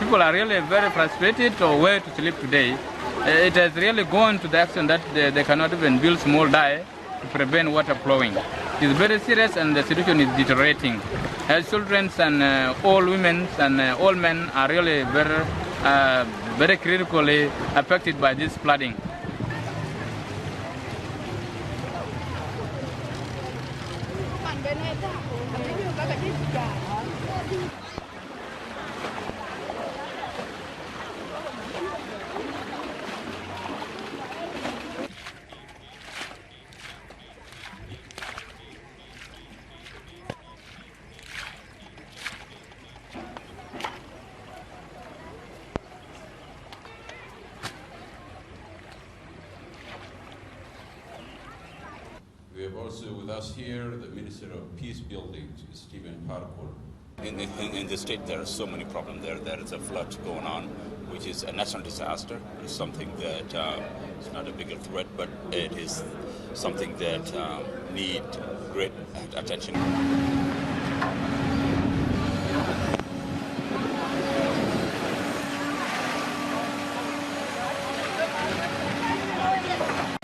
People are really very frustrated or where to sleep today. It has really gone to the extent that they cannot even build small dye to prevent water flowing. It is very serious and the situation is deteriorating. Children and old women and old men are really very critically affected by this flooding. We have also with us here the Minister of Peace Building, Stephen Parkour. In the state, there are so many problems there. There is a flood going on, which is a national disaster. It's something that is not a bigger threat, but it is something that needs great attention.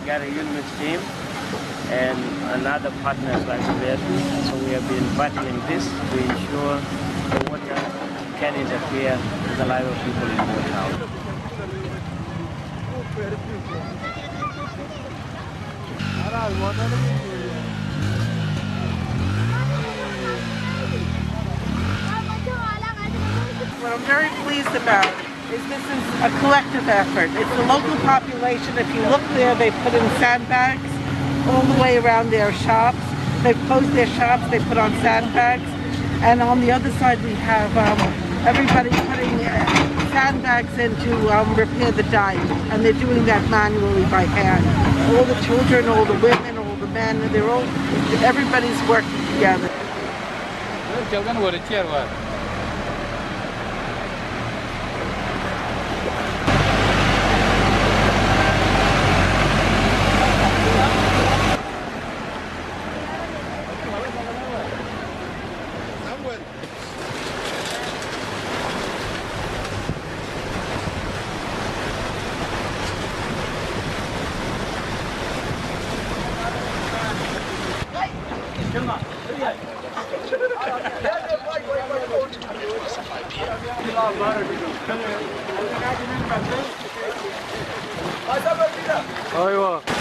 Got a unit team and another partners like that. So we have been battling this to ensure the water can interfere with the life of people in Bor Town. What I'm very pleased about is this is a collective effort. It's the local population. If you look there, they put in sandbags all the way around their shops. They've closed their shops, they put on sandbags. And on the other side we have everybody putting sandbags in to repair the dike. And they're doing that manually by hand. All the children, all the women, all the men, everybody's working together. Oh,